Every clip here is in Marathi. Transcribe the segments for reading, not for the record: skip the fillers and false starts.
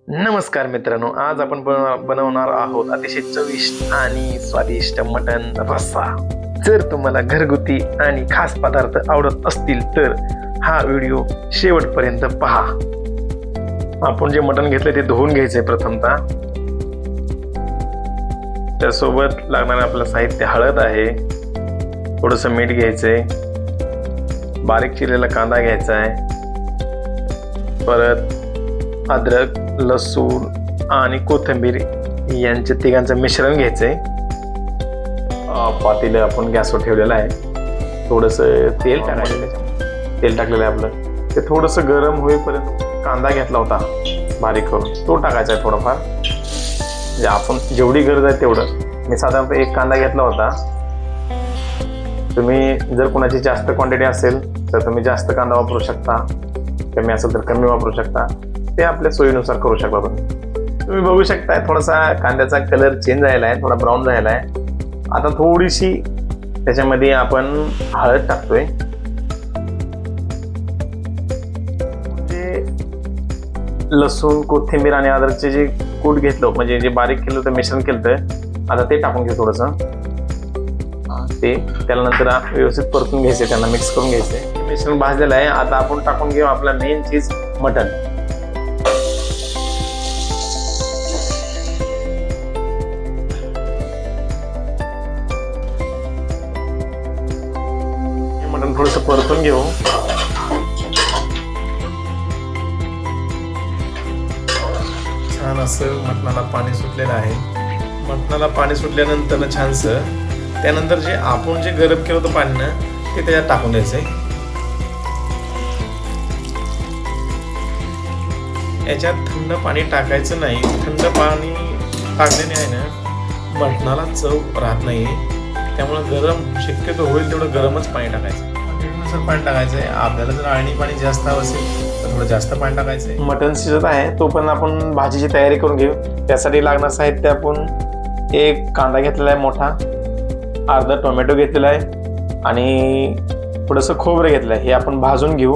नमस्कार मित्रांनो, आज आपण बनवणार आहोत अतिशय चविष्ट आणि स्वादिष्ट मटण रस्सा। जर तुम्हाला घरगुती आणि खास पदार्थ आवडत असतील तर हा व्हिडिओ शेवटपर्यंत पहा। आपण जे मटण घेतले ते धुवून घ्यायचे प्रथमतः। त्यासोबत लागणारे आपलं साहित्य हळद आहे, थोडंसं मीठ घ्यायचंय, बारीक चिरलेला कांदा घ्यायचा आहे, परत अद्रक, लसूण आणि कोथिंबीर यांचे तिघांचं मिश्रण घ्यायचंय। पातेलं आपण गॅसवर ठेवलेलं आहे, थोडंसं तेल टाकायचं। तेल टाकलेलं आहे आपलं, ते थोडंसं गरम होईपर्यंत कांदा घेतला होता बारीक करून, तो टाकायचा आहे थोडाफार, म्हणजे आपण जेवढी गरज आहे तेवढं। मी साधारणतः एक कांदा घेतला होता। तुम्ही जर कोणाची जास्त क्वांटिटी असेल तर तुम्ही जास्त कांदा वापरू शकता, कमी असेल तर कमी वापरू शकता, ते आपल्या सोयीनुसार करू शकता। तुम्ही बघू शकताय थोडासा कांद्याचा कलर चेंज झालेला आहे, थोडा ब्राऊन झालेला आहे। आता थोडीशी त्याच्यामध्ये आपण हळद टाकतोय, म्हणजे लसूण, कोथिंबीर आणि अद्रकचे जे कूट घेतलं, म्हणजे जे बारीक केलं होतं, मिश्रण केलं होतं, आता ते टाकून घेऊ थोडंसं। ते त्याला नंतर व्यवस्थित परतून घ्यायचे, त्यांना मिक्स करून घ्यायचे। मिश्रण भाजलेलं आहे, आता आपण टाकून घेऊ आपला मेन चीज मटण। मटण थोडंसं परतून घेऊ। छान असं मटणाला पाणी सुटलेलं आहे। मटणाला पाणी सुटल्यानंतर छानसं त्यानंतर जे आपण जे गरम केलं होतं पाणी ना, ते त्याच्यात टाकून द्यायचंय। याच्यात थंड पाणी टाकायचं नाही, थंड पाणी टाकल्याने आहे ना मटणाला चव राहत नाही, त्यामुळे गरम शक्यतो होईल तेवढं गरमच पाणी टाकायचं। नुसार पाणी टाकायचंय। आपल्याला जर आळणी पाणी जास्त हवं असेल तर थोडं जास्त पाणी टाकायचंय। मटण शिजत आहे तोपर्यंत आपण भाजीची तयारी करून घेऊ। त्यासाठी लागणार साहित्य आपण एक कांदा घेतलेला आहे मोठा, अर्धा टोमॅटो घेतलेला आहे आणि थोडंसं खोबरं घेतलं आहे, हे आपण भाजून घेऊ।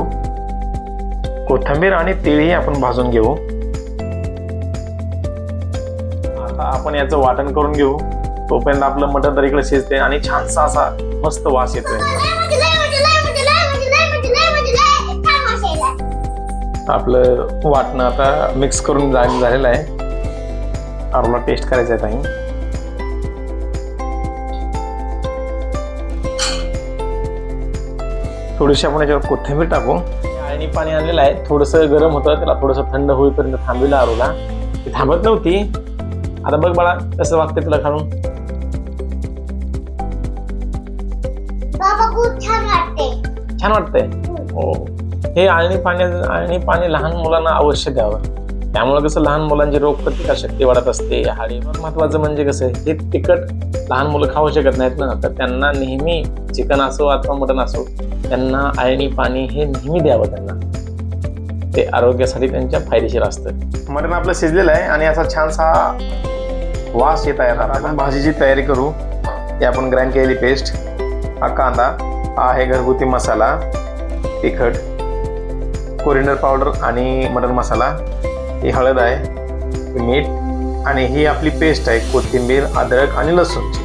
कोथिंबीर आणि तीळही आपण भाजून घेऊ। आता आपण याचं वाटण करून घेऊ, तोपर्यंत आपलं मटण तर इकडे शिजते आणि छानसा असा मस्त वास येतोय। आपलं वाटणं आता मिक्स करून झालेलं आहे, आपल्याला टेस्ट करायचं आहे ताई। थोडीशी आपण याच्यावर कोथिंबीर टाकू आणि पाणी आणलेलं आहे, थोडंसं गरम होतं, त्याला थोडंसं थंड होईपर्यंत थांबविलं आरूला। ती थांबत नव्हती। आता बघ बाळा कसं वागते तुला खाऊन। छान वाटतंय। हो, हे आळणी पाणी लहान मुलांना अवश्य द्यावं, त्यामुळे कसं लहान मुलांची रोगप्रतिकार शक्ती वाढत असते। हाडीवर महत्वाचं म्हणजे कसं हे तिखट लहान मुलं खाऊ शकत नाहीत ना, तर त्यांना नेहमी चिकन असो अथवा मटण असो, त्यांना आळणी पाणी हे नेहमी द्यावं त्यांना, ते आरोग्यासाठी त्यांच्या फायदेशीर असतं। मटण आपलं शिजलेलं आहे आणि असा छानसा वास येत आहे। आता आपण भाजीची तयारी करू। ही आपण ग्राइंड केलेली पेस्ट, हा कांदा, हा आहे घरगुती मसाला, तिखट, कोरिंडर पावडर आणि मटण मसाला, ही हळद आहे, मीठ आणि ही आपली पेस्ट आहे कोथिंबीर, अद्रक आणि लसूणची।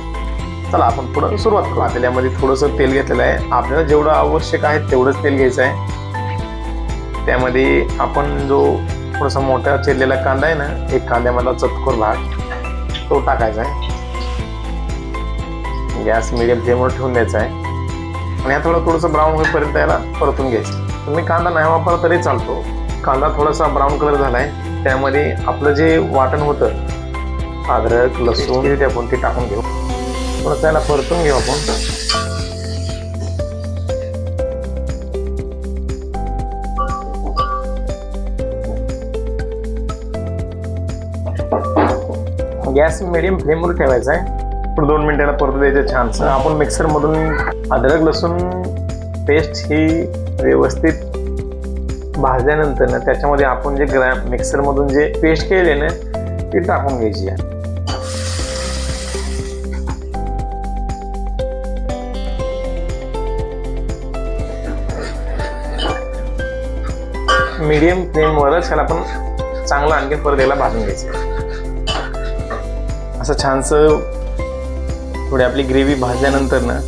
चला आपण पुढे सुरुवात करू। पातेल्यामध्ये थोडंसं तेल घेतलेलं आहे, आपल्याला जेवढं आवश्यक आहे तेवढंच तेल घ्यायचं आहे। त्यामध्ये आपण जो थोडासा मोठा चिरलेला कांदा आहे ना, एक कांद्यामधला चतकोर भाग, तो टाकायचा आहे। गॅस मिडियम फ्लेमवर ठेवून द्यायचा आहे आणि हा थोडंसं ब्राऊन होईपर्यंत याला परतून घ्यायचं। तुम्ही कांदा नाही वापरला तरी चालतो। कांदा थोडासा ब्राऊन कलर झालाय, त्यामध्ये आपलं जे वाटण होतं अद्रक, लसूण, ते आपण ते टाकून घेऊ। थोडंसं याला परतून घेऊ आपण। गॅस मिडियम फ्लेमवर ठेवायचा आहे। पुढे 2 मिनिटाला परतू द्यायचं छानसं। आपण मिक्सर मधून अद्रक लसूण पेस्ट ही व्यवस्थित भाजल्यानंतर ना, त्याच्यामध्ये आपण जे मिक्सर मधून जे पेस्ट केले ना, ती टाकून घ्यायची आहे। मीडियम फ्लेमवरच ह्याला आपण चांगलं आणखी परत याला भाजून घ्यायचं. असं छानसं थोडी आपली ग्रेव्ही भाजल्यानंतर ना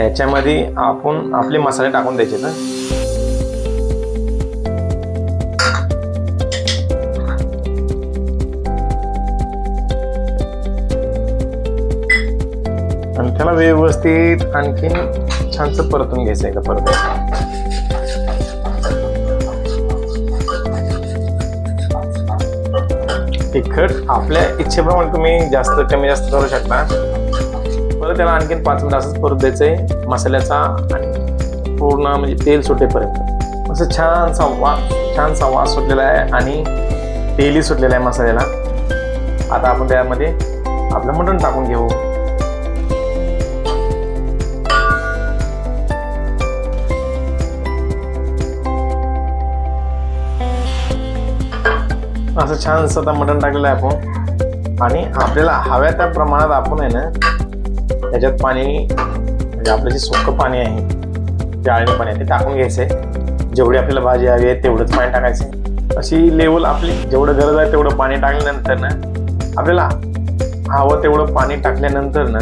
याच्यामध्ये आपण आपले मसाले टाकून द्यायचे ना. आणि त्याला व्यवस्थित आणखीन छानसं परतून घ्यायचं आहे का परत. तिखट आपल्या इच्छेप्रमाणे तुम्ही जास्त कमी जास्त करू शकता. परत त्याला आणखीन 5 मिनिट असंच परत द्यायचंय मसाल्याचा आणि पूर्ण म्हणजे तेल सुटेपर्यंत. असं छानसा वास सुटलेला आहे आणि तेलही सुटलेला आहे मसाल्याला. आता आपण त्यामध्ये आपलं मटण टाकून घेऊ. असं छानसं आता मटण टाकलेलं आहे आपण आणि आपल्याला हव्या त्या प्रमाणात आपण आहे ना त्याच्यात पाणी म्हणजे आपलं जे सुक्कं पाणी आहे जे आळणी पाणी आहे ते टाकून घ्यायचंय. जेवढी आपल्याला भाजी हवी आहे तेवढंच पाणी टाकायचं. अशी लेवल आपली जेवढं गरज आहे तेवढं पाणी टाकल्यानंतर ना आपल्याला हवं तेवढं पाणी टाकल्यानंतर ना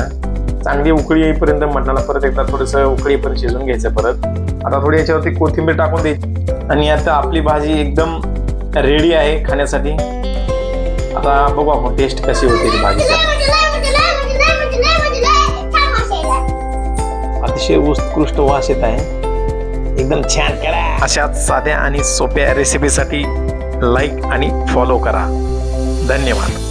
चांगली उकळी येईपर्यंत मटणाला परत एकदा थोडंसं उकळीपर्यंत शिजून घ्यायचं. परत आता थोडी याच्यावरती कोथिंबीर टाकून द्यायची आणि आता आपली भाजी एकदम रेडी आहे खाण्यासाठी. आता बघू आपण टेस्ट कशी होते ती भाजीची. अतिशय उत्कृष्ट वास येत आहे, एकदम छान करा. अशाच साध्या आणि सोप्या रेसिपीसाठी लाईक आणि फॉलो करा. धन्यवाद.